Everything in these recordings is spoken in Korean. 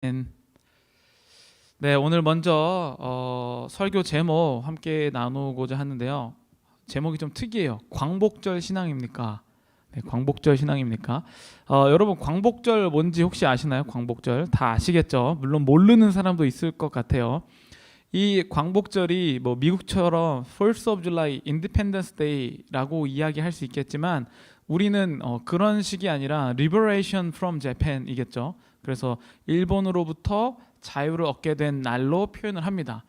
네, 오늘 먼저 설교 제목 함께 나누고자 하는데요. 제목이 좀 특이해요. 광복절 신앙입니까? 네, 광복절 신앙입니까? 여러분 광복절 뭔지 혹시 아시나요? 광복절 다 아시겠죠? 물론 모르는 사람도 있을 것 같아요. 이 광복절이 뭐 미국처럼 First of July, Independence Day라고 이야기할 수 있겠지만 우리는 그런 식이 아니라 Liberation from Japan이겠죠. 그래서 일본으로부터 자유를 얻게 된 날로 표현을 합니다.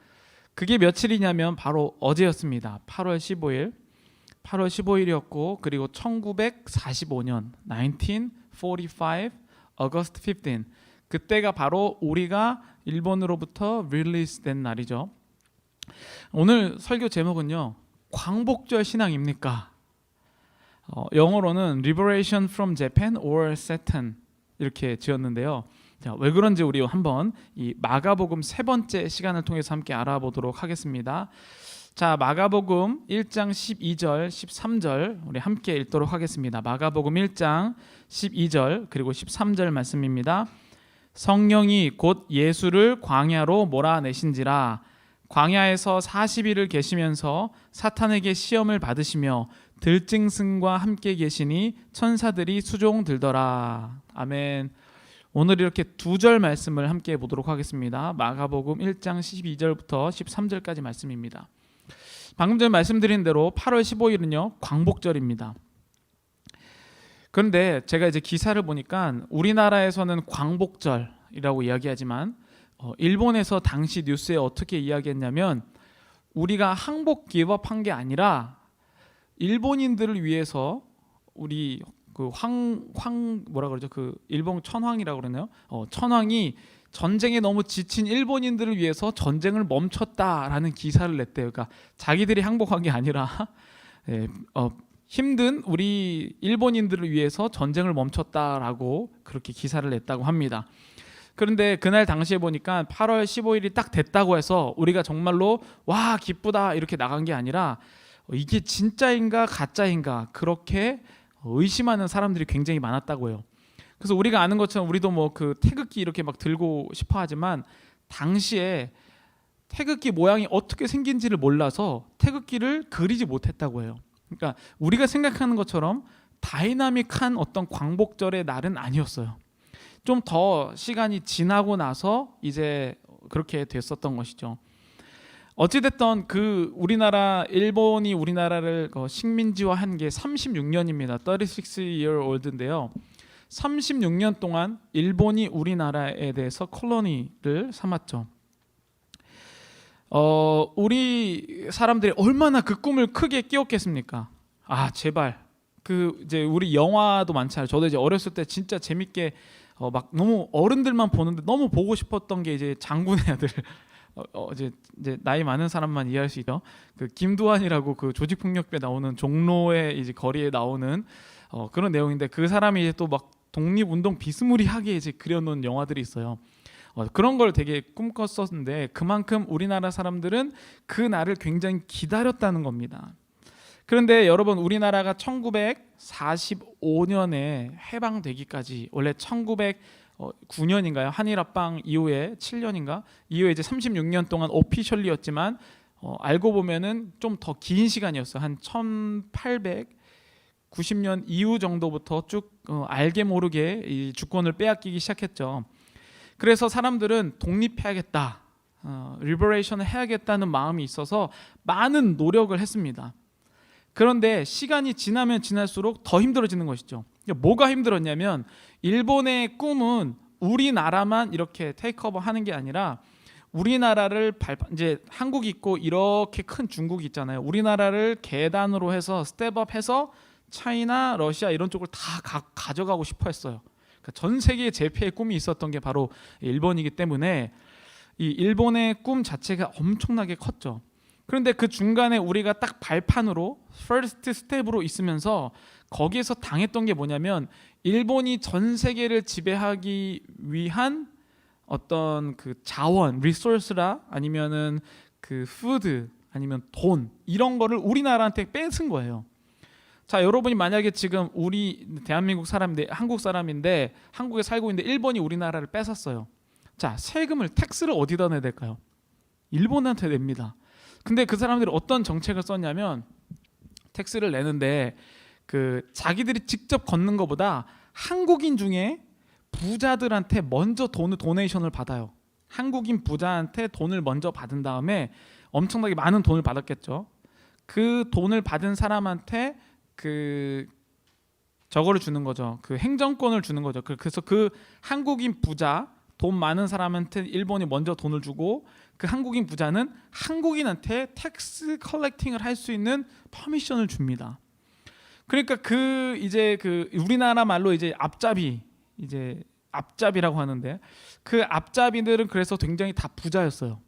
그게 며칠이냐면 바로 어제였습니다. 8월 15일. 8월 15일이었고 그리고 1945년 1945 August 15 그때가 바로 우리가 일본으로부터 릴리스 된 날이죠. 오늘 설교 제목은요. 광복절 신앙입니까? 영어로는 Liberation from Japan or Satan 이렇게 지었는데요. 자, 왜 그런지 우리 한번 이 마가복음 세 번째 시간을 통해서 함께 알아보도록 하겠습니다. 자, 마가복음 1장 12절, 13절 우리 함께 읽도록 하겠습니다. 마가복음 1장 12절 그리고 13절 말씀입니다. 성령이 곧 예수를 광야로 몰아내신지라 광야에서 40일을 계시면서 사탄에게 시험을 받으시며 들짐승과 함께 계시니 천사들이 수종 들더라. 아멘. 오늘 이렇게 두 절 말씀을 함께 보도록 하겠습니다. 마가복음 1장 12절부터 13절까지 말씀입니다. 방금 전에 말씀드린 대로 8월 15일은요 광복절입니다. 그런데 제가 이제 기사를 보니까 우리나라에서는 광복절이라고 이야기하지만 일본에서 당시 뉴스에 어떻게 이야기했냐면 우리가 항복 기업한 게 아니라 일본인들을 위해서 우리 그 뭐라 그러죠? 그 일본 천황이라고 그러네요. 천황이 전쟁에 너무 지친 일본인들을 위해서 전쟁을 멈췄다라는 기사를 냈대요. 그러니까 자기들이 항복한 게 아니라 힘든 우리 일본인들을 위해서 전쟁을 멈췄다라고 그렇게 기사를 냈다고 합니다. 그런데 그날 당시에 보니까 8월 15일이 딱 됐다고 해서 우리가 정말로 와 기쁘다 이렇게 나간 게 아니라 이게 진짜인가 가짜인가 그렇게 의심하는 사람들이 굉장히 많았다고 해요. 그래서 우리가 아는 것처럼 우리도 뭐 그 태극기 이렇게 막 들고 싶어 하지만 당시에 태극기 모양이 어떻게 생긴지를 몰라서 태극기를 그리지 못했다고 해요. 그러니까 우리가 생각하는 것처럼 다이나믹한 어떤 광복절의 날은 아니었어요. 좀 더 시간이 지나고 나서 이제 그렇게 됐었던 것이죠. 어찌됐던 그 우리나라 일본이 우리나라를 식민지화한 게 36년입니다. 36 year old인데요. 36년 동안 일본이 우리나라에 대해서 콜로니를 삼았죠. 우리 사람들이 얼마나 그 꿈을 크게 끼웠겠습니까? 아 제발 그 이제 우리 영화도 많잖아요. 저도 이제 어렸을 때 진짜 재밌게 막 너무 어른들만 보는데 너무 보고 싶었던 게 이제 장군의 아들. 이제 나이 많은 사람만 이해할 수 있죠. 그 김두한이라고 그 조직폭력배 나오는 종로의 이제 거리에 나오는 그런 내용인데 그 사람이 이제 또 막 독립운동 비스무리하게 이제 그려놓은 영화들이 있어요. 그런 걸 되게 꿈꿨었는데 그만큼 우리나라 사람들은 그 날을 굉장히 기다렸다는 겁니다. 그런데 여러분 우리나라가 1945년에 해방되기까지 원래 1909년인가요? 한일합방 이후에 7년인가? 이후에 이제 36년 동안 오피셜리였지만 알고 보면은 좀 더 긴 시간이었어요. 한 1890년 이후 정도부터 쭉 알게 모르게 이 주권을 빼앗기기 시작했죠. 그래서 사람들은 독립해야겠다, 리버레이션을 해야겠다는 마음이 있어서 많은 노력을 했습니다. 그런데 시간이 지나면 지날수록 더 힘들어지는 것이죠. 뭐가 힘들었냐면 일본의 꿈은 우리나라만 이렇게 테이크오버 하는 게 아니라 우리나라를 이제 한국이 있고 이렇게 큰 중국이 있잖아요. 우리나라를 계단으로 해서 스텝업해서 차이나 러시아 이런 쪽을 다 가져가고 싶어 했어요. 그러니까 전 세계 제패의 꿈이 있었던 게 바로 일본이기 때문에 이 일본의 꿈 자체가 엄청나게 컸죠. 그런데 그 중간에 우리가 딱 발판으로 퍼스트 스텝으로 있으면서 거기에서 당했던 게 뭐냐면 일본이 전 세계를 지배하기 위한 어떤 그 자원, 리소스라 아니면은 그 푸드 아니면 돈 이런 거를 우리나라한테 뺏은 거예요. 자, 여러분이 만약에 지금 우리 대한민국 사람인데 한국 사람인데 한국에 살고 있는데 일본이 우리나라를 뺏었어요. 자, 세금을 텍스를 어디다 내야 될까요? 일본한테 냅니다. 근데 그 사람들이 어떤 정책을 썼냐면 텍스를 내는데 그 자기들이 직접 걷는 것보다 한국인 중에 부자들한테 먼저 도네이션을 받아요. 한국인 부자한테 돈을 먼저 받은 다음에 엄청나게 많은 돈을 받았겠죠. 그 돈을 받은 사람한테 그 저거를 주는 거죠. 그 행정권을 주는 거죠. 그래서 그 한국인 부자 돈 많은 사람한테 일본이 먼저 돈을 주고 그 한국인 부자는 한국인한테 텍스 컬렉팅을 할 수 있는 퍼미션을 줍니다. 그러니까 그 이제 그 우리나라 말로 이제 앞잡이라고 하는데 그 앞잡이들은 그래서 굉장히 다 부자였어요.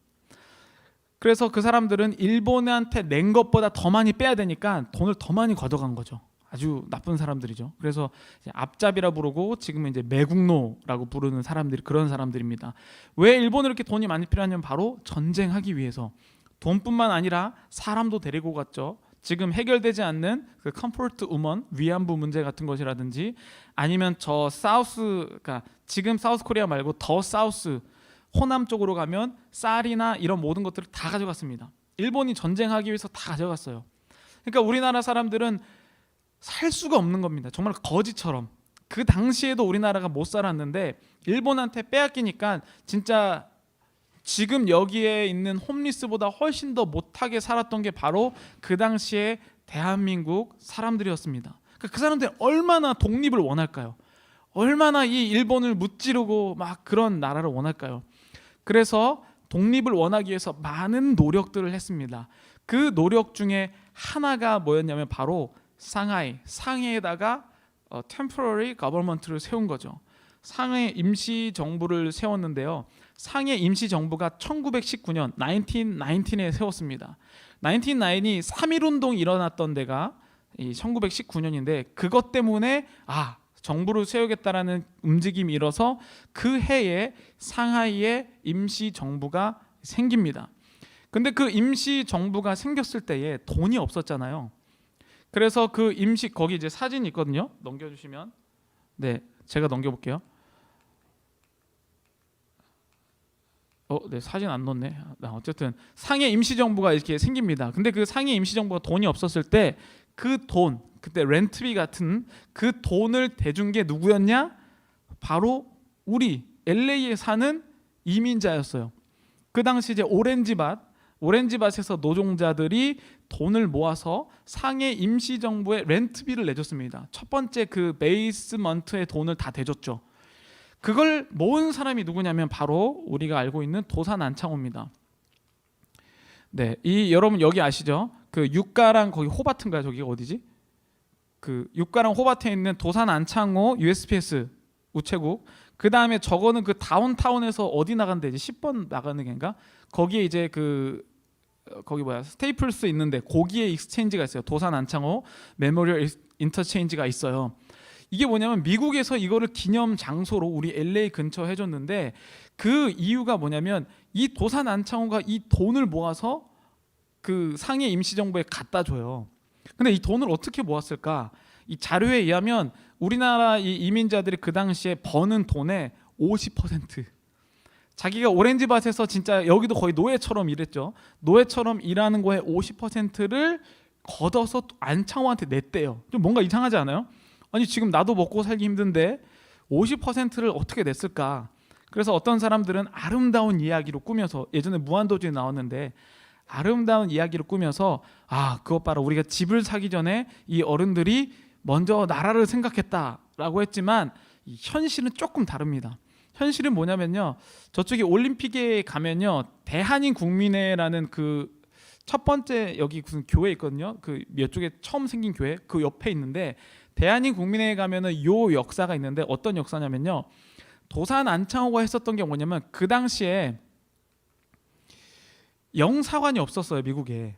그래서 그 사람들은 일본한테 낸 것보다 더 많이 빼야 되니까 돈을 더 많이 걷어간 거죠. 아주 나쁜 사람들이죠. 그래서 앞잡이라 부르고 지금은 이제 매국노라고 부르는 사람들이 그런 사람들입니다. 왜 일본에 이렇게 돈이 많이 필요하냐면 바로 전쟁하기 위해서. 돈뿐만 아니라 사람도 데리고 갔죠. 지금 해결되지 않는 그 컴포트 우먼 위안부 문제 같은 것이라든지 아니면 저 사우스 그러니까 지금 사우스 코리아 말고 더 사우스 호남 쪽으로 가면 쌀이나 이런 모든 것들을 다 가져갔습니다. 일본이 전쟁하기 위해서 다 가져갔어요. 그러니까 우리나라 사람들은 살 수가 없는 겁니다. 정말 거지처럼. 그 당시에도 우리나라가 못 살았는데 일본한테 빼앗기니까 진짜 지금 여기에 있는 홈리스보다 훨씬 더 못하게 살았던 게 바로 그 당시에 대한민국 사람들이었습니다. 그러니까 그 사람들이 얼마나 독립을 원할까요? 얼마나 이 일본을 무찌르고 막 그런 나라를 원할까요? 그래서 독립을 원하기 위해서 많은 노력들을 했습니다. 그 노력 중에 하나가 뭐였냐면 바로 상해에다가 temporary government를 세운 거죠. 상해 임시 정부를 세웠는데요. 상해 임시 정부가 1919년 1919에 세웠습니다. 1919이 3.1운동이 일어났던 데가 1919년인데 그것 때문에 정부를 세우겠다라는 움직임이 일어서 그 해에 상하이에 임시 정부가 생깁니다. 근데 그 임시 정부가 생겼을 때에 돈이 없었잖아요. 그래서 그 임시 거기 이제 사진이 있거든요. 넘겨주시면 네 제가 넘겨볼게요. 네 사진 안 넣었네. 어쨌든 상해 임시정부가 이렇게 생깁니다. 근데 그 상해 임시정부가 돈이 없었을 때 그 돈 그때 렌트비 같은 그 돈을 대준 게 누구였냐? 바로 우리 LA에 사는 이민자였어요. 그 당시 이제 오렌지밭에서 노동자들이 돈을 모아서 상해 임시정부에 렌트비를 내줬습니다. 첫 번째 그 베이스먼트의 돈을 다 대줬죠. 그걸 모은 사람이 누구냐면 바로 우리가 알고 있는 도산 안창호입니다. 네, 여러분 여기 아시죠? 그 육가랑 거기 호바트인가 저기가 어디지? 그 육가랑 호바트에 있는 도산 안창호 USPS 우체국. 그 다음에 저거는 그 다운타운에서 어디 나간대? 이제 10번 나가는 게인가? 거기에 이제 거기 스테이플스 있는데 거기에 익스체인지가 있어요. 도산 안창호 메모리얼 인터체인지가 있어요. 이게 뭐냐면 미국에서 이거를 기념 장소로 우리 LA 근처에 해줬는데 그 이유가 뭐냐면 이 도산 안창호가 이 돈을 모아서 그 상해 임시정부에 갖다 줘요. 근데 이 돈을 어떻게 모았을까? 이 자료에 의하면 우리나라 이 이민자들이 그 당시에 버는 돈의 50% 자기가 오렌지밭에서 진짜 여기도 거의 노예처럼 일했죠. 노예처럼 일하는 거에 50%를 걷어서 안창호한테 냈대요. 좀 뭔가 이상하지 않아요? 아니 지금 나도 먹고 살기 힘든데 50%를 어떻게 냈을까? 그래서 어떤 사람들은 아름다운 이야기로 꾸며서 예전에 무한도전에 나왔는데 아름다운 이야기로 꾸며서 그것 봐라 우리가 집을 사기 전에 이 어른들이 먼저 나라를 생각했다라고 했지만 이 현실은 조금 다릅니다. 현실은 뭐냐면요. 저쪽에 올림픽에 가면요. 대한인국민회라는 그 첫 번째 여기 무슨 교회 있거든요. 그 이쪽에 처음 생긴 교회 그 옆에 있는데 대한인국민회에 가면은 요 역사가 있는데 어떤 역사냐면요. 도산 안창호가 했었던 게 뭐냐면 그 당시에 영사관이 없었어요. 미국에.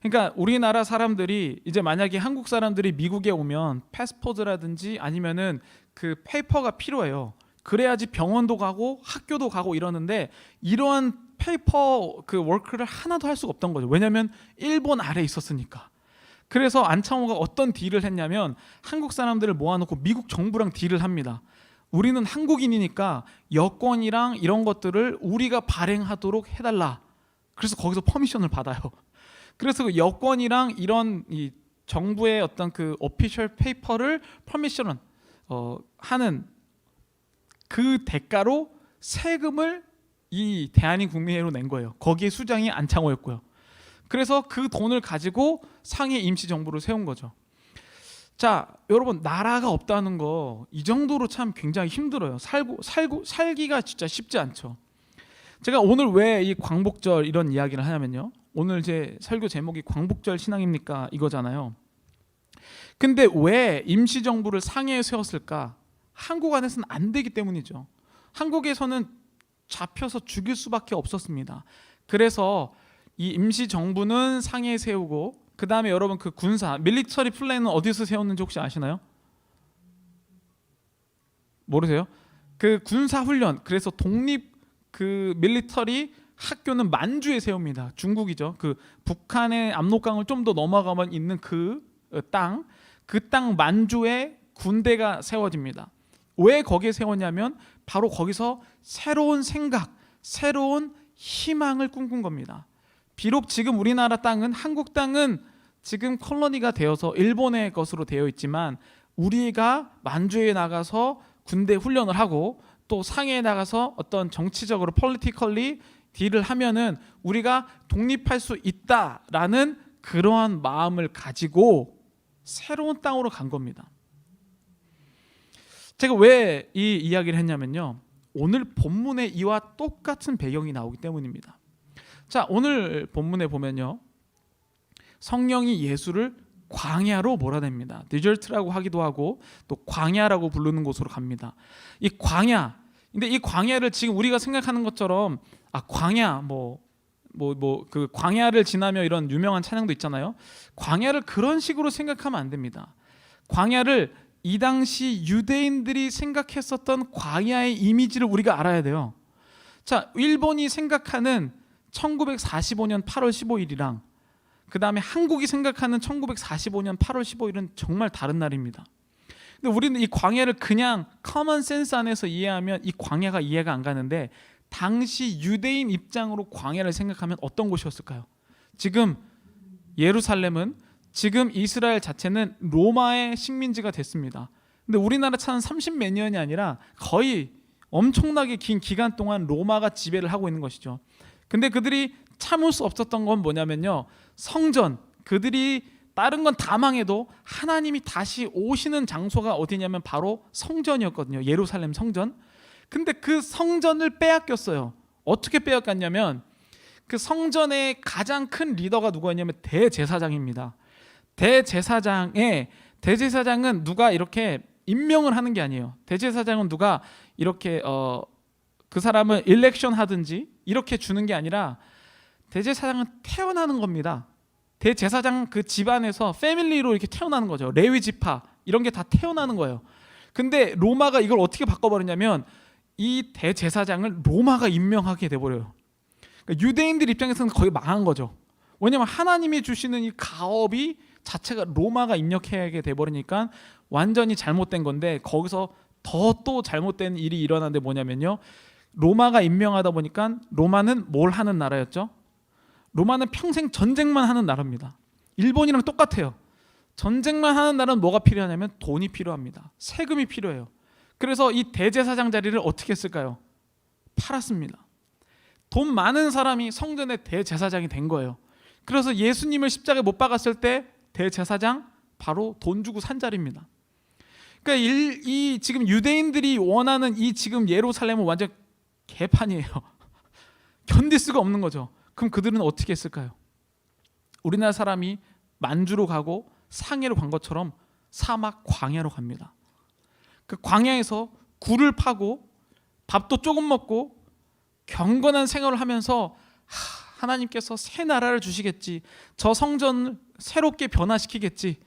그러니까 우리나라 사람들이 이제 만약에 한국 사람들이 미국에 오면 패스포드라든지 아니면은 그 페이퍼가 필요해요. 그래야지 병원도 가고 학교도 가고 이러는데 이러한 페이퍼 그 워크를 하나도 할 수가 없던 거죠. 왜냐하면 일본 아래에 있었으니까. 그래서 안창호가 어떤 딜을 했냐면 한국 사람들을 모아놓고 미국 정부랑 딜을 합니다. 우리는 한국인이니까 여권이랑 이런 것들을 우리가 발행하도록 해달라. 그래서 거기서 퍼미션을 받아요. 그래서 그 여권이랑 이런 이 정부의 어떤 그 오피셜 페이퍼를 퍼미션을 하는 그 대가로 세금을 이 대한민국민회로 낸 거예요. 거기에 수장이 안창호였고요. 그래서 그 돈을 가지고 상해 임시정부를 세운 거죠. 자, 여러분, 나라가 없다는 거 이 정도로 참 굉장히 힘들어요. 살기가 진짜 쉽지 않죠. 제가 오늘 왜 이 광복절 이런 이야기를 하냐면요, 오늘 제 설교 제목이 광복절 신앙입니까 이거잖아요. 근데 왜 임시정부를 상해에 세웠을까? 한국 안에서는 안 되기 때문이죠. 한국에서는 잡혀서 죽일 수밖에 없었습니다. 그래서 이 임시정부는 상해에 세우고, 그 다음에 여러분 그 군사 밀리터리 플랜은 어디서 세웠는지 혹시 아시나요? 모르세요? 그 군사훈련, 그래서 독립 그 밀리터리 학교는 만주에 세웁니다. 중국이죠. 그 북한의 압록강을 좀 더 넘어가면 있는 그 땅 만주에 군대가 세워집니다. 왜 거기에 세웠냐면 바로 거기서 새로운 생각, 새로운 희망을 꿈꾼 겁니다. 비록 지금 우리나라 땅은, 한국 땅은 지금 콜로니가 되어서 일본의 것으로 되어 있지만, 우리가 만주에 나가서 군대 훈련을 하고 또 상해에 나가서 어떤 정치적으로 폴리티컬리 딜을 하면은 우리가 독립할 수 있다라는 그러한 마음을 가지고 새로운 땅으로 간 겁니다. 제가 왜 이 이야기를 했냐면요, 오늘 본문에 이와 똑같은 배경이 나오기 때문입니다. 자, 오늘 본문에 보면요, 성령이 예수를 광야로 몰아냅니다. 디저트라고 하기도 하고 또 광야라고 부르는 곳으로 갑니다. 이 광야, 근데 이 광야를 지금 우리가 생각하는 것처럼 광야 그 광야를 지나며 이런 유명한 찬양도 있잖아요. 광야를 그런 식으로 생각하면 안 됩니다. 광야를 이 당시 유대인들이 생각했었던 광야의 이미지를 우리가 알아야 돼요. 자, 일본이 생각하는 1945년 8월 15일이랑 그 다음에 한국이 생각하는 1945년 8월 15일은 정말 다른 날입니다. 근데 우리는 이 광야를 그냥 커먼 센스 안에서 이해하면 이 광야가 이해가 안 가는데, 당시 유대인 입장으로 광야를 생각하면 어떤 곳이었을까요? 지금 예루살렘은, 지금 이스라엘 자체는 로마의 식민지가 됐습니다. 근데 우리나라 차는 30몇 년이 아니라 거의 엄청나게 긴 기간 동안 로마가 지배를 하고 있는 것이죠. 근데 그들이 참을 수 없었던 건 뭐냐면요, 성전, 그들이 다른 건 다 망해도 하나님이 다시 오시는 장소가 어디냐면 바로 성전이었거든요. 예루살렘 성전. 근데 그 성전을 빼앗겼어요. 어떻게 빼앗겼냐면 그 성전의 가장 큰 리더가 누구였냐면 대제사장입니다. 대제사장은 누가 이렇게 임명을 하는 게 아니에요. 대제사장은 누가 이렇게 그 사람을 일렉션 하든지 이렇게 주는 게 아니라 대제사장은 태어나는 겁니다. 대제사장 그 집안에서 패밀리로 이렇게 태어나는 거죠. 레위 지파 이런 게 다 태어나는 거예요. 근데 로마가 이걸 어떻게 바꿔버렸냐면 이 대제사장을 로마가 임명하게 돼버려요. 그러니까 유대인들 입장에서는 거의 망한 거죠. 왜냐하면 하나님이 주시는 이 가업이 자체가 로마가 입력하게 돼버리니까 완전히 잘못된 건데, 거기서 더 또 잘못된 일이 일어나는데 뭐냐면요, 로마가 임명하다 보니까 로마는 뭘 하는 나라였죠? 로마는 평생 전쟁만 하는 나라입니다. 일본이랑 똑같아요. 전쟁만 하는 나라는 뭐가 필요하냐면 돈이 필요합니다. 세금이 필요해요. 그래서 이 대제사장 자리를 어떻게 했을까요? 팔았습니다. 돈 많은 사람이 성전의 대제사장이 된 거예요. 그래서 예수님을 십자가에 못 박았을 때 대제사장 바로 돈 주고 산 자리입니다. 그러니까 이 지금 유대인들이 원하는 이 지금 예루살렘은 완전 개판이에요. 견딜 수가 없는 거죠. 그럼 그들은 어떻게 했을까요? 우리나라 사람이 만주로 가고 상해로 간 것처럼 사막 광야로 갑니다. 그 광야에서 굴을 파고 밥도 조금 먹고 경건한 생활을 하면서 하나님께서 새 나라를 주시겠지, 저 성전을 새롭게 변화시키겠지,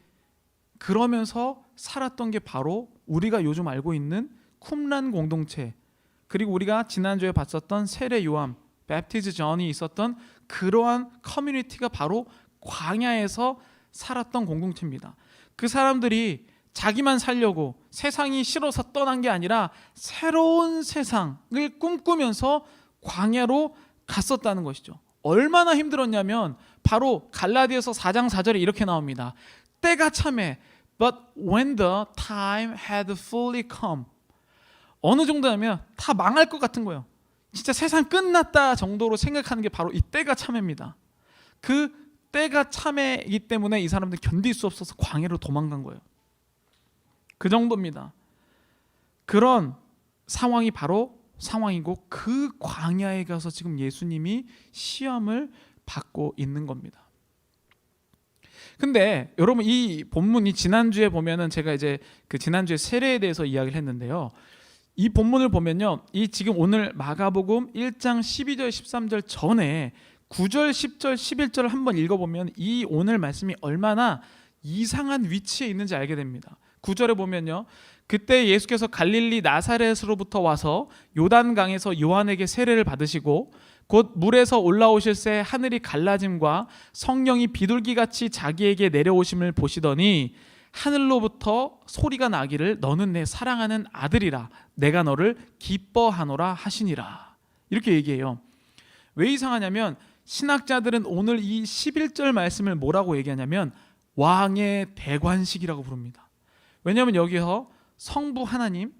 그러면서 살았던 게 바로 우리가 요즘 알고 있는 쿰란 공동체, 그리고 우리가 지난주에 봤었던 세례 요함, 배프티즈 전이 있었던 그러한 커뮤니티가 바로 광야에서 살았던 공동체입니다. 그 사람들이 자기만 살려고 세상이 싫어서 떠난 게 아니라 새로운 세상을 꿈꾸면서 광야로 갔었다는 것이죠. 얼마나 힘들었냐면 바로 갈라디아서 4장 4절에 이렇게 나옵니다. 때가 참해, but when the time had fully come. 어느 정도냐면 다 망할 것 같은 거예요. 진짜 세상 끝났다 정도로 생각하는 게 바로 이 때가 참해입니다. 그 때가 참해이기 때문에 이 사람들 견딜 수 없어서 광야로 도망간 거예요. 그 정도입니다. 그런 상황이 바로 상황이고 그 광야에 가서 지금 예수님이 시험을 받고 있는 겁니다. 근데 여러분 이 본문이 지난주에 보면은 제가 이제 그 지난주에 세례에 대해서 이야기를 했는데요. 이 본문을 보면요. 이 지금 오늘 마가복음 1장 12절 13절 전에 9절 10절 11절을 한번 읽어보면 이 오늘 말씀이 얼마나 이상한 위치에 있는지 알게 됩니다. 9절에 보면요. 그때 예수께서 갈릴리 나사렛으로부터 와서 요단강에서 요한에게 세례를 받으시고 곧 물에서 올라오실새 하늘이 갈라짐과 성령이 비둘기같이 자기에게 내려오심을 보시더니 하늘로부터 소리가 나기를 너는 내 사랑하는 아들이라 내가 너를 기뻐하노라 하시니라. 이렇게 얘기해요. 왜 이상하냐면 신학자들은 오늘 이 11절 말씀을 뭐라고 얘기하냐면 왕의 대관식이라고 부릅니다. 왜냐하면 여기서 성부 하나님,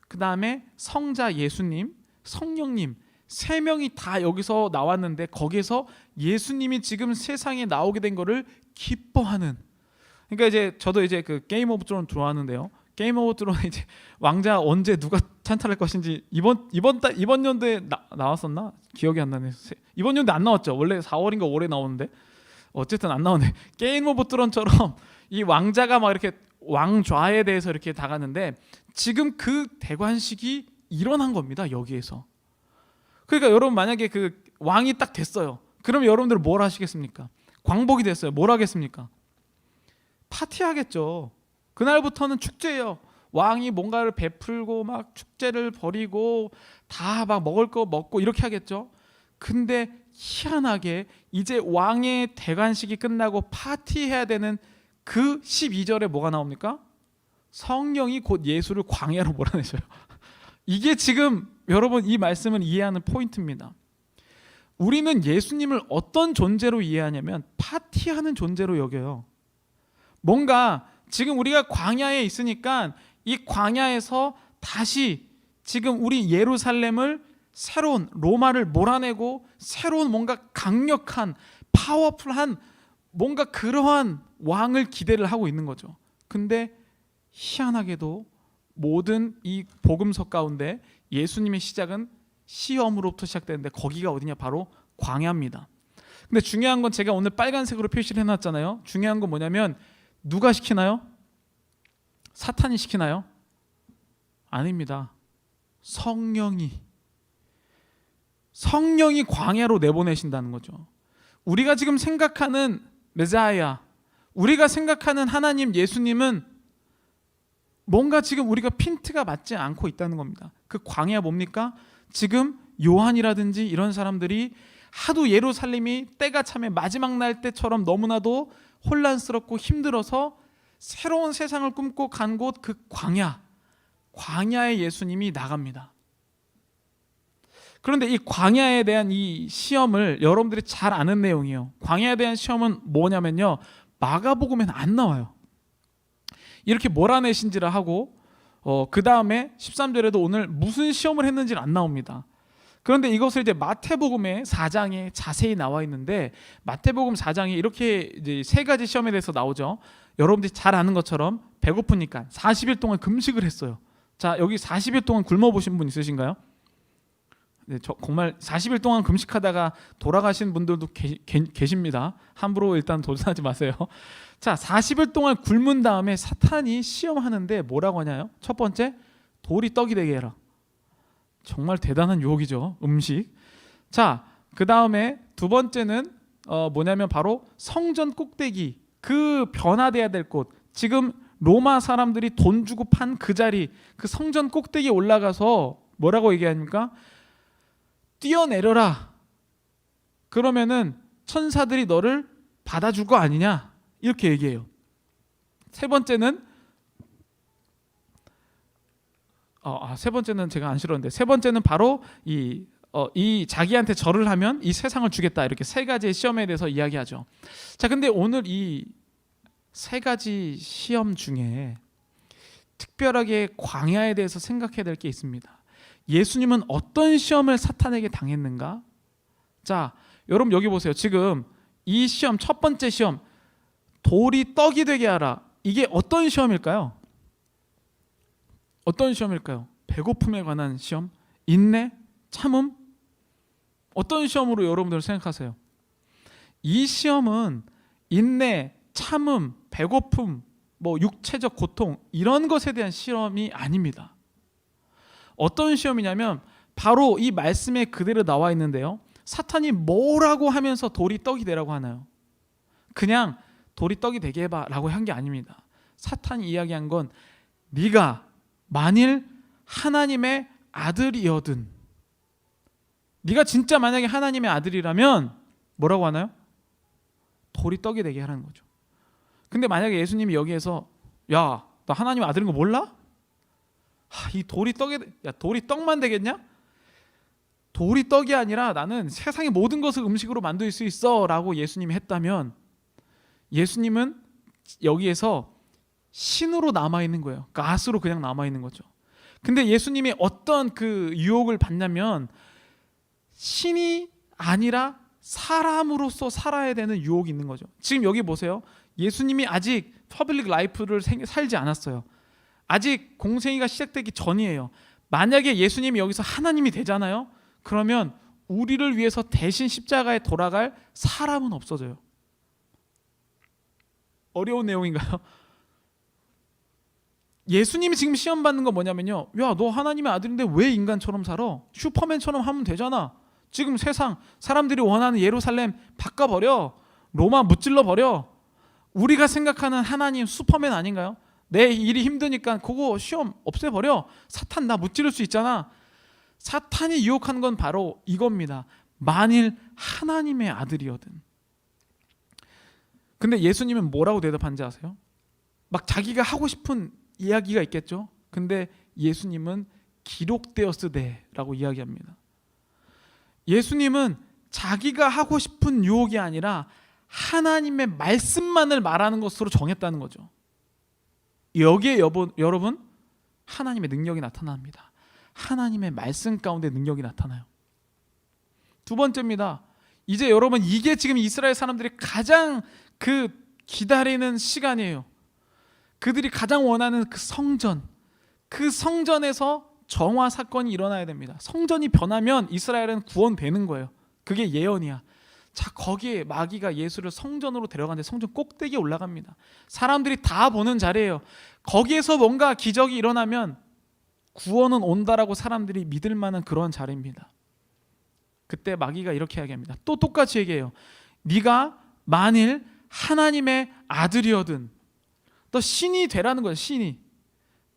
그 다음에 성자 예수님, 성령님 세 명이 다 여기서 나왔는데 거기에서 예수님이 지금 세상에 나오게 된 거를 기뻐하는. 그러니까 이제 저도 이제 그 게임 오브 드론 좋아하는데요. 게임 오브 드론 이제 왕자 언제 누가 찬탈할 것인지 이번 연도에 나왔었나? 기억이 안 나네. 이번 연도에 안 나왔죠. 원래 4월인가 올해 나오는데 어쨌든 안 나오네. 게임 오브 드론처럼 이 왕자가 막 이렇게 왕좌에 대해서 이렇게 다가는데 지금 그 대관식이 일어난 겁니다. 여기에서. 그러니까 여러분 만약에 그 왕이 딱 됐어요. 그럼 여러분들 뭘 하시겠습니까? 광복이 됐어요. 뭘 하겠습니까? 파티하겠죠. 그날부터는 축제예요. 왕이 뭔가를 베풀고 막 축제를 벌이고 다 막 먹을 거 먹고 이렇게 하겠죠. 근데 희한하게 이제 왕의 대관식이 끝나고 파티해야 되는 그 12절에 뭐가 나옵니까? 성령이 곧 예수를 광야로 몰아내셔요. 이게 지금 여러분 이 말씀을 이해하는 포인트입니다. 우리는 예수님을 어떤 존재로 이해하냐면 파티하는 존재로 여겨요. 뭔가 지금 우리가 광야에 있으니까 이 광야에서 다시 지금 우리 예루살렘을 새로운 로마를 몰아내고 새로운 뭔가 강력한 파워풀한 뭔가 그러한 왕을 기대를 하고 있는 거죠. 근데 희한하게도 모든 이 복음서 가운데 예수님의 시작은 시험으로부터 시작되는데 거기가 어디냐? 바로 광야입니다. 근데 중요한 건 제가 오늘 빨간색으로 표시를 해놨잖아요. 중요한 건 뭐냐면 누가 시키나요? 사탄이 시키나요? 아닙니다. 성령이 광야로 내보내신다는 거죠. 우리가 지금 생각하는 메사야, 우리가 생각하는 하나님 예수님은 뭔가 지금 우리가 핀트가 맞지 않고 있다는 겁니다. 그 광야 뭡니까? 지금 요한이라든지 이런 사람들이 하도 예루살렘이 때가 참에 마지막 날 때처럼 너무나도 혼란스럽고 힘들어서 새로운 세상을 꿈고 간 곳 그 광야에 예수님이 나갑니다. 그런데 이 광야에 대한 이 시험을 여러분들이 잘 아는 내용이에요. 광야에 대한 시험은 뭐냐면요, 마가복음에는 안 나와요. 이렇게 몰아내신지라 하고 그 다음에 13절에도 오늘 무슨 시험을 했는지는 안 나옵니다. 그런데 이것을 이제 마태복음의 4장에 자세히 나와 있는데 마태복음 4장에 이렇게 이제 세 가지 시험에 대해서 나오죠. 여러분들이 잘 아는 것처럼 배고프니까 40일 동안 금식을 했어요. 자, 여기 40일 동안 굶어보신 분 있으신가요? 네, 정말 40일 동안 금식하다가 돌아가신 분들도 계십니다. 함부로 일단 도전하지 마세요. 자, 40일 동안 굶은 다음에 사탄이 시험하는데 뭐라고 하냐요? 첫 번째, 돌이 떡이 되게 해라. 정말 대단한 유혹이죠, 음식. 자, 그 다음에 두 번째는 뭐냐면 바로 성전 꼭대기, 그 변화돼야 될 곳, 지금 로마 사람들이 돈 주고 판 그 자리, 그 성전 꼭대기에 올라가서 뭐라고 얘기합니까? 뛰어내려라. 그러면은 천사들이 너를 받아줄 거 아니냐, 이렇게 얘기해요. 세 번째는 세 번째는 제가 안 싫었는데, 세 번째는 바로 이 자기한테 절을 하면 이 세상을 주겠다, 이렇게 세 가지의 시험에 대해서 이야기하죠. 자, 근데 오늘 이 세 가지 시험 중에 특별하게 광야에 대해서 생각해야 될 게 있습니다. 예수님은 어떤 시험을 사탄에게 당했는가? 자, 여러분 여기 보세요. 지금 이 시험, 첫 번째 시험, 돌이 떡이 되게 하라. 이게 어떤 시험일까요? 어떤 시험일까요? 배고픔에 관한 시험? 인내? 참음? 어떤 시험으로 여러분들 생각하세요? 이 시험은 인내, 참음, 배고픔, 육체적 고통, 이런 것에 대한 시험이 아닙니다. 어떤 시험이냐면 바로 이 말씀에 그대로 나와 있는데요, 사탄이 뭐라고 하면서 돌이 떡이 되라고 하나요? 그냥 돌이 떡이 되게 해봐 라고 한 게 아닙니다. 사탄이 이야기한 건 네가 만일 하나님의 아들이어든, 네가 진짜 만약에 하나님의 아들이라면 뭐라고 하나요? 돌이 떡이 되게 하라는 거죠. 근데 만약에 예수님이 여기에서 야, 너 하나님의 아들인 거 몰라? 이 돌이 돌이 떡만 되겠냐? 돌이 떡이 아니라 나는 세상의 모든 것을 음식으로 만들 수 있어 라고 예수님이 했다면, 예수님은 여기에서 신으로 남아있는 거예요. 가스로 그냥 남아있는 거죠. 근데 예수님이 어떤 그 유혹을 받냐면 신이 아니라 사람으로서 살아야 되는 유혹이 있는 거죠. 지금 여기 보세요. 예수님이 아직 퍼블릭 라이프를 살지 않았어요. 아직 공생애가 시작되기 전이에요. 만약에 예수님이 여기서 하나님이 되잖아요. 그러면 우리를 위해서 대신 십자가에 돌아갈 사람은 없어져요. 어려운 내용인가요? 예수님이 지금 시험 받는 건 뭐냐면요, 야, 너 하나님의 아들인데 왜 인간처럼 살아? 슈퍼맨처럼 하면 되잖아. 지금 세상 사람들이 원하는 예루살렘 바꿔버려. 로마 무찔러 버려. 우리가 생각하는 하나님 슈퍼맨 아닌가요? 내 일이 힘드니까 그거 시험 없애버려. 사탄 나 무찌를 수 있잖아. 사탄이 유혹한 건 바로 이겁니다. 만일 하나님의 아들이거든. 근데 예수님은 뭐라고 대답한지 아세요? 막 자기가 하고 싶은 이야기가 있겠죠. 근데 예수님은 기록되었으되라고 이야기합니다. 예수님은 자기가 하고 싶은 유혹이 아니라 하나님의 말씀만을 말하는 것으로 정했다는 거죠. 여기에 여러분 하나님의 능력이 나타납니다. 하나님의 말씀 가운데 능력이 나타나요. 두 번째입니다. 이제 여러분, 이게 지금 이스라엘 사람들이 가장 기다리는 시간이에요. 그들이 가장 원하는 그 성전에서 정화 사건이 일어나야 됩니다. 성전이 변하면 이스라엘은 구원되는 거예요. 그게 예언이야. 자, 거기에 마귀가 예수를 성전으로 데려가는데 성전 꼭대기에 올라갑니다. 사람들이 다 보는 자리예요. 거기에서 뭔가 기적이 일어나면 구원은 온다라고 사람들이 믿을 만한 그런 자리입니다. 그때 마귀가 이렇게 이야기합니다. 또 똑같이 얘기해요. 네가 만일 하나님의 아들이어든, 너 신이 되라는 거예요. 신이.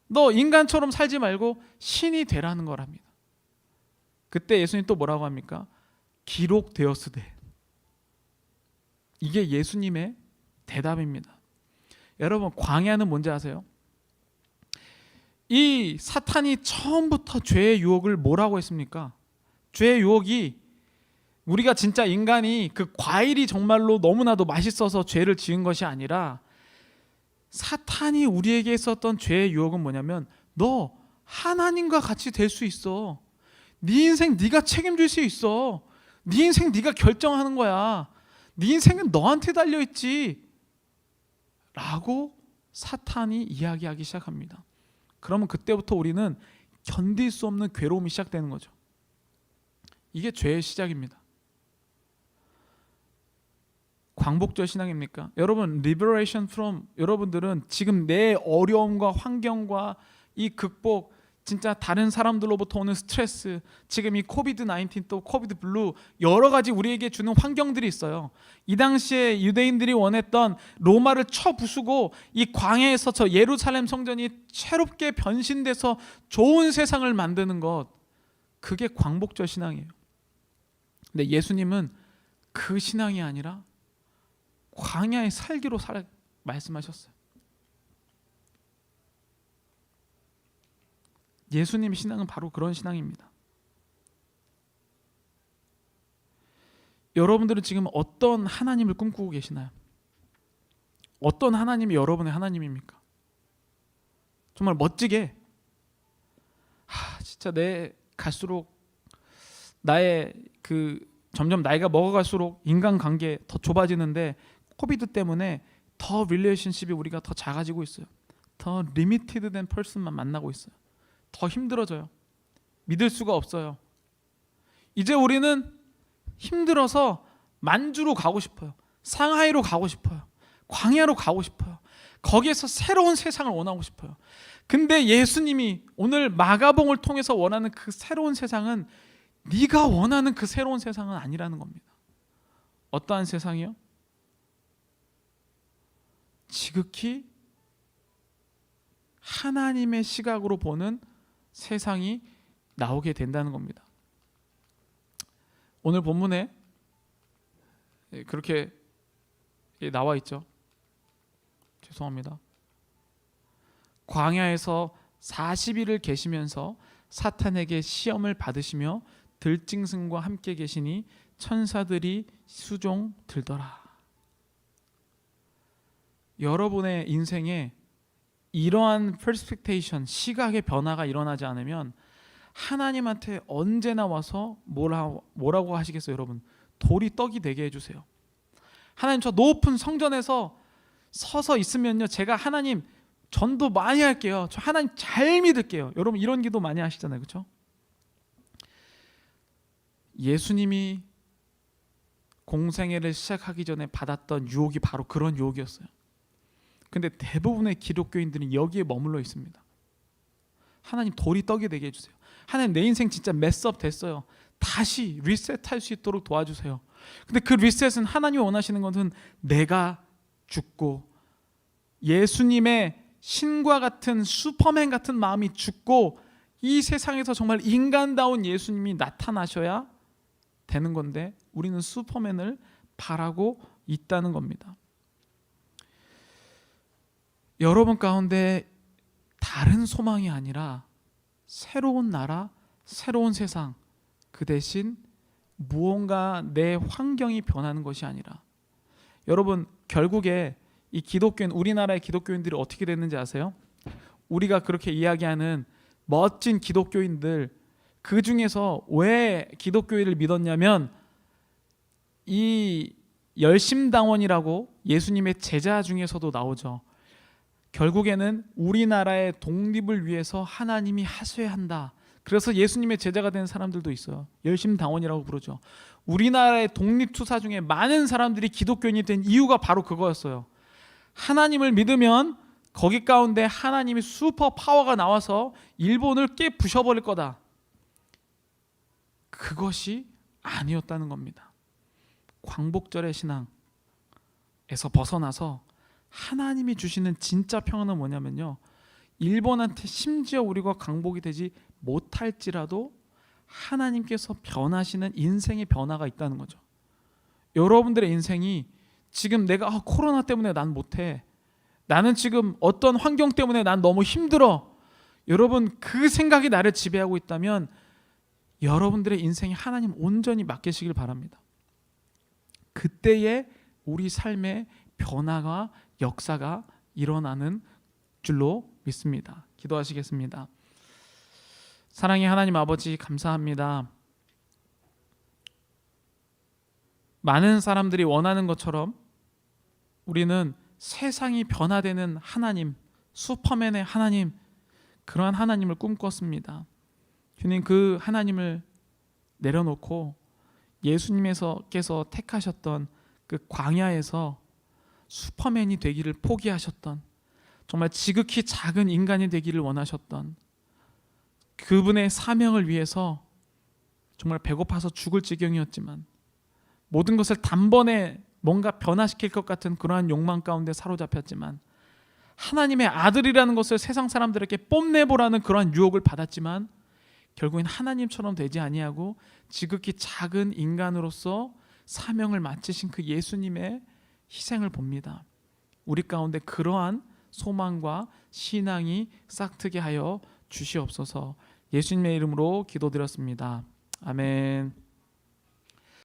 너 인간처럼 살지 말고 신이 되라는 거랍니다. 그때 예수님 또 뭐라고 합니까? 기록되었으되. 이게 예수님의 대답입니다. 여러분, 광야는 뭔지 아세요? 이 사탄이 처음부터 죄의 유혹을 뭐라고 했습니까? 죄의 유혹이 우리가 진짜 인간이 그 과일이 정말로 너무나도 맛있어서 죄를 지은 것이 아니라, 사탄이 우리에게 있었던 죄의 유혹은 뭐냐면, 너 하나님과 같이 될 수 있어. 네 인생 네가 책임질 수 있어. 네 인생 네가 결정하는 거야. 네 인생은 너한테 달려있지 라고 사탄이 이야기하기 시작합니다. 그러면 그때부터 우리는 견딜 수 없는 괴로움이 시작되는 거죠. 이게 죄의 시작입니다. 광복절 신앙입니까? 여러분, liberation from, 여러분들은 지금 내 어려움과 환경과 이 극복, 진짜 다른 사람들로부터 오는 스트레스, 지금 이 코비드-19 또 코비드 블루, 여러 가지 우리에게 주는 환경들이 있어요. 이 당시에 유대인들이 원했던 로마를 쳐부수고 이 광야에서 저 예루살렘 성전이 새롭게 변신돼서 좋은 세상을 만드는 것, 그게 광복절 신앙이에요. 근데 예수님은 그 신앙이 아니라 광야의 살기로 말씀하셨어요. 예수님 신앙은 바로 그런 신앙입니다. 여러분들은 지금 어떤 하나님을 꿈꾸고 계시나요? 어떤 하나님이 여러분의 하나님입니까? 정말 멋지게 진짜 내 갈수록 나의 점점 나이가 먹어갈수록 인간관계 더 좁아지는데 코비드 때문에 더 릴레이션십이 우리가 더 작아지고 있어요. 더 리미티드된 퍼슨만 만나고 있어요. 더 힘들어져요. 믿을 수가 없어요. 이제 우리는 힘들어서 만주로 가고 싶어요. 상하이로 가고 싶어요. 광야로 가고 싶어요. 거기에서 새로운 세상을 원하고 싶어요. 근데 예수님이 오늘 마가복음을 통해서 원하는 그 새로운 세상은 네가 원하는 그 새로운 세상은 아니라는 겁니다. 어떠한 세상이요? 지극히 하나님의 시각으로 보는 세상이 나오게 된다는 겁니다. 오늘 본문에 그렇게 나와 있죠. 죄송합니다. 광야에서 40일을 계시면서 사탄에게 시험을 받으시며 들짐승과 함께 계시니 천사들이 수종 들더라. 여러분의 인생에 이러한 퍼스펙테이션, 시각의 변화가 일어나지 않으면 하나님한테 언제나 와서 뭐라고 하시겠어요? 여러분, 돌이 떡이 되게 해주세요. 하나님, 저 높은 성전에서 서서 있으면요, 제가 하나님 전도 많이 할게요. 저 하나님 잘 믿을게요. 여러분 이런 기도 많이 하시잖아요, 그렇죠? 예수님이 공생애를 시작하기 전에 받았던 유혹이 바로 그런 유혹이었어요. 근데 대부분의 기독교인들은 여기에 머물러 있습니다. 하나님 돌이 떡이 되게 해주세요. 하나님 내 인생 진짜 메스업 됐어요. 다시 리셋할 수 있도록 도와주세요. 근데 그 리셋은 하나님이 원하시는 것은 내가 죽고 예수님의 신과 같은 슈퍼맨 같은 마음이 죽고 이 세상에서 정말 인간다운 예수님이 나타나셔야 되는 건데 우리는 슈퍼맨을 바라고 있다는 겁니다. 여러분 가운데 다른 소망이 아니라 새로운 나라, 새로운 세상, 그 대신 무언가 내 환경이 변하는 것이 아니라, 여러분 결국에 이 기독교인, 우리나라의 기독교인들이 어떻게 됐는지 아세요? 우리가 그렇게 이야기하는 멋진 기독교인들, 그 중에서 왜 기독교인을 믿었냐면 이 열심당원이라고 예수님의 제자 중에서도 나오죠. 결국에는 우리나라의 독립을 위해서 하나님이 하셔야 한다. 그래서 예수님의 제자가 된 사람들도 있어요. 열심당원이라고 부르죠. 우리나라의 독립투사 중에 많은 사람들이 기독교인이 된 이유가 바로 그거였어요. 하나님을 믿으면 거기 가운데 하나님의 슈퍼 파워가 나와서 일본을 깨부셔버릴 거다. 그것이 아니었다는 겁니다. 광복절의 신앙에서 벗어나서 하나님이 주시는 진짜 평안은 뭐냐면요, 일본한테 심지어 우리가 광복이 되지 못할지라도 하나님께서 변하시는 인생의 변화가 있다는 거죠. 여러분들의 인생이 지금 내가 코로나 때문에 난 못해, 나는 지금 어떤 환경 때문에 난 너무 힘들어, 여러분 그 생각이 나를 지배하고 있다면 여러분들의 인생이 하나님 온전히 맡기시길 바랍니다. 그때에 우리 삶의 변화가, 역사가 일어나는 줄로 믿습니다. 기도하시겠습니다. 사랑의 하나님 아버지, 감사합니다. 많은 사람들이 원하는 것처럼 우리는 세상이 변화되는 하나님, 슈퍼맨의 하나님, 그러한 하나님을 꿈꿨습니다. 주님, 그 하나님을 내려놓고 예수님께서 택하셨던 그 광야에서 슈퍼맨이 되기를 포기하셨던, 정말 지극히 작은 인간이 되기를 원하셨던 그분의 사명을 위해서 정말 배고파서 죽을 지경이었지만 모든 것을 단번에 뭔가 변화시킬 것 같은 그러한 욕망 가운데 사로잡혔지만 하나님의 아들이라는 것을 세상 사람들에게 뽐내보라는 그러한 유혹을 받았지만 결국엔 하나님처럼 되지 아니하고 지극히 작은 인간으로서 사명을 마치신 그 예수님의 희생을 봅니다. 우리 가운데 그러한 소망과 신앙이 싹트게 하여 주시옵소서. 예수님의 이름으로 기도드렸습니다. 아멘.